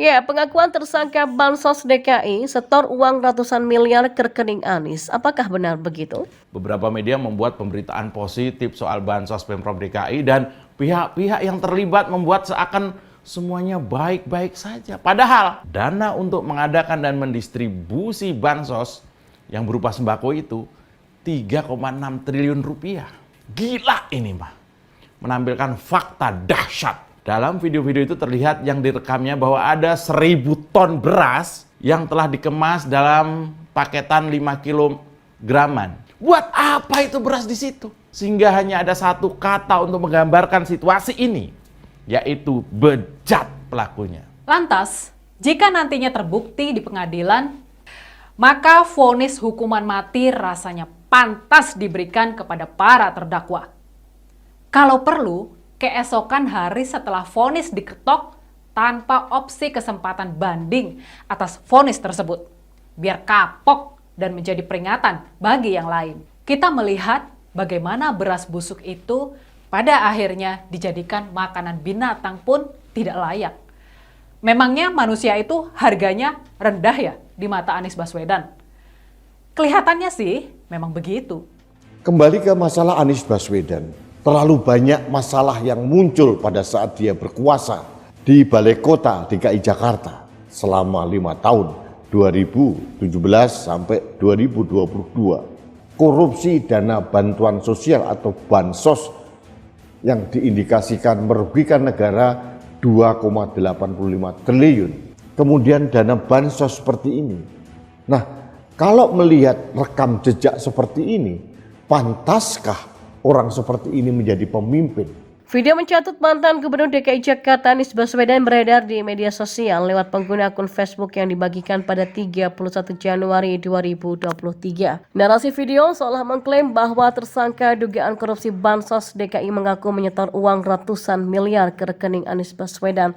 Ya, pengakuan tersangka Bansos DKI setor uang ratusan miliar ke rekening Anies. Apakah benar begitu? Beberapa media membuat pemberitaan positif soal Bansos Pemprov DKI dan pihak-pihak yang terlibat membuat seakan semuanya baik-baik saja. Padahal dana untuk mengadakan dan mendistribusi Bansos yang berupa sembako itu 3,6 triliun rupiah. Gila ini mah. Menampilkan fakta dahsyat. Dalam video-video itu terlihat yang direkamnya bahwa ada 1.000 ton beras yang telah dikemas dalam paketan 5 kilograman. Buat apa itu beras di situ? Sehingga hanya ada satu kata untuk menggambarkan situasi ini, yaitu bejat pelakunya. Lantas, jika nantinya terbukti di pengadilan, maka vonis hukuman mati rasanya pantas diberikan kepada para terdakwa. Kalau perlu, keesokan hari setelah vonis diketok tanpa opsi kesempatan banding atas vonis tersebut. Biar kapok dan menjadi peringatan bagi yang lain. Kita melihat bagaimana beras busuk itu pada akhirnya dijadikan makanan binatang pun tidak layak. Memangnya manusia itu harganya rendah ya di mata Anies Baswedan? Kelihatannya sih memang begitu. Kembali ke masalah Anies Baswedan. Terlalu banyak masalah yang muncul pada saat dia berkuasa di Balai Kota DKI Jakarta selama 5 tahun, 2017 sampai 2022. Korupsi dana bantuan sosial atau bansos yang diindikasikan merugikan negara 2,85 triliun. Kemudian dana bansos seperti ini. Nah, kalau melihat rekam jejak seperti ini, pantaskah orang seperti ini menjadi pemimpin? Video mencatut mantan Gubernur DKI Jakarta Anies Baswedan beredar di media sosial lewat pengguna akun Facebook yang dibagikan pada 31 Januari 2023. Narasi video seolah mengklaim bahwa tersangka dugaan korupsi Bansos DKI mengaku menyetor uang ratusan miliar ke rekening Anies Baswedan.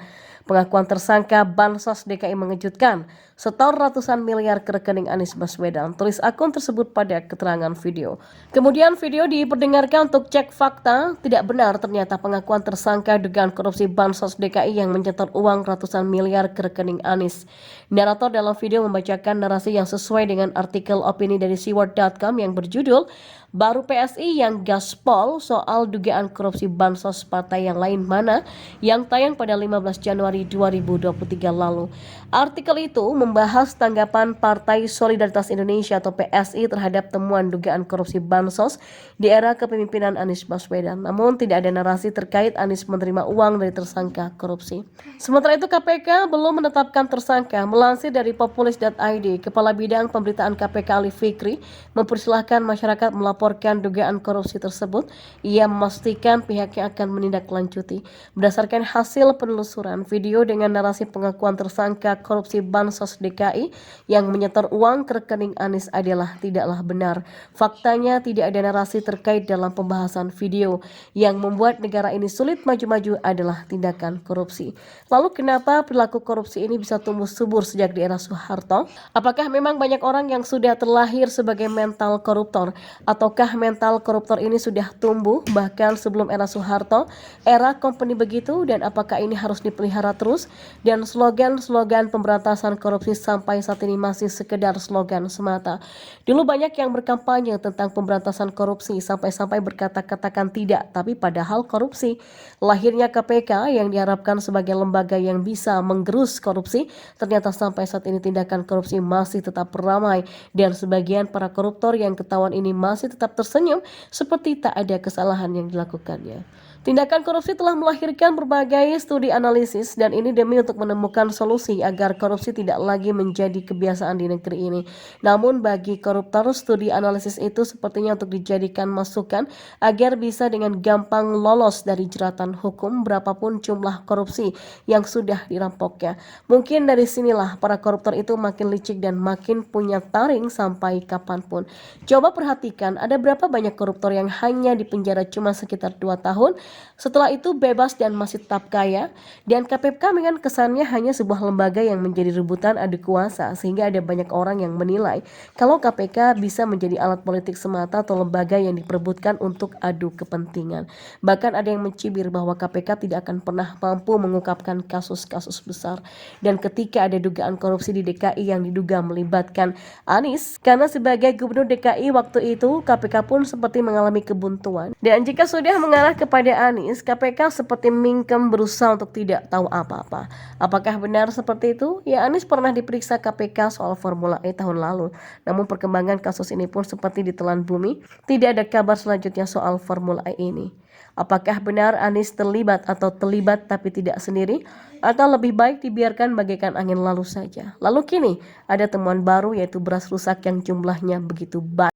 Pengakuan tersangka Bansos DKI mengejutkan, setor ratusan miliar ke rekening Anies Baswedan, tulis akun tersebut pada keterangan video. Kemudian video diperdengarkan untuk cek fakta, tidak benar ternyata pengakuan tersangka dugaan korupsi Bansos DKI yang menyetor uang ratusan miliar ke rekening Anies. Narator dalam video membacakan narasi yang sesuai dengan artikel opini dari siward.com yang berjudul Baru PSI yang gaspol soal dugaan korupsi Bansos partai yang lain mana yang tayang pada 15 Januari 2023 lalu. Artikel itu membahas tanggapan Partai Solidaritas Indonesia atau PSI terhadap temuan dugaan korupsi Bansos di era kepemimpinan Anies Baswedan. Namun tidak ada narasi terkait Anies menerima uang dari tersangka korupsi. Sementara itu KPK belum menetapkan tersangka. Melansir dari populis.id, Kepala Bidang Pemberitaan KPK Ali Fikri mempersilahkan masyarakat melaporkan dugaan korupsi tersebut. Ia memastikan pihaknya akan menindaklanjuti. Berdasarkan hasil penelusuran, video dengan narasi pengakuan tersangka korupsi Bansos DKI yang menyetor uang ke rekening Anies tidaklah benar. Faktanya tidak ada narasi terkait dalam pembahasan video. Yang membuat negara ini sulit maju-maju adalah tindakan korupsi. Lalu kenapa perilaku korupsi ini bisa tumbuh subur sejak di era Soeharto? Apakah memang banyak orang yang sudah terlahir sebagai mental koruptor? Ataukah mental koruptor ini sudah tumbuh bahkan sebelum era Soeharto, era company begitu, dan apakah ini harus dipelihara terus? Dan slogan-slogan pemberantasan korupsi sampai saat ini masih sekedar slogan semata. Dulu banyak yang berkampanye tentang pemberantasan korupsi sampai-sampai berkata-katakan tidak, tapi padahal korupsi. Lahirnya KPK yang diharapkan sebagai lembaga yang bisa menggerus korupsi, ternyata sampai saat ini tindakan korupsi masih tetap ramai dan sebagian para koruptor yang ketahuan ini masih tetap tersenyum seperti tak ada kesalahan yang dilakukannya. Tindakan korupsi telah melahirkan berbagai studi analisis dan ini demi untuk menemukan solusi agar korupsi tidak lagi menjadi kebiasaan di negeri ini. Namun bagi koruptor, studi analisis itu sepertinya untuk dijadikan masukan agar bisa dengan gampang lolos dari jeratan hukum berapapun jumlah korupsi yang sudah dirampoknya. Mungkin dari sinilah para koruptor itu makin licik dan makin punya taring sampai kapanpun. Coba perhatikan ada berapa banyak koruptor yang hanya dipenjara cuma sekitar 2 tahun Setelah itu bebas dan masih tetap kaya, dan KPK dengan kesannya hanya sebuah lembaga yang menjadi rebutan adu kuasa, sehingga ada banyak orang yang menilai kalau KPK bisa menjadi alat politik semata atau lembaga yang diperebutkan untuk adu kepentingan. Bahkan ada yang mencibir bahwa KPK tidak akan pernah mampu mengungkapkan kasus-kasus besar. Dan ketika ada dugaan korupsi di DKI yang diduga melibatkan Anies, karena sebagai gubernur DKI waktu itu KPK pun seperti mengalami kebuntuan. Dan jika sudah mengarah kepada Anies, KPK seperti mingkem berusaha untuk tidak tahu apa-apa. Apakah benar seperti itu? Ya, Anies pernah diperiksa KPK soal Formula E tahun lalu. Namun perkembangan kasus ini pun seperti ditelan bumi. Tidak ada kabar selanjutnya soal Formula E ini. Apakah benar Anies terlibat atau terlibat tapi tidak sendiri? Atau lebih baik dibiarkan bagaikan angin lalu saja? Lalu kini ada temuan baru yaitu beras rusak yang jumlahnya begitu banyak.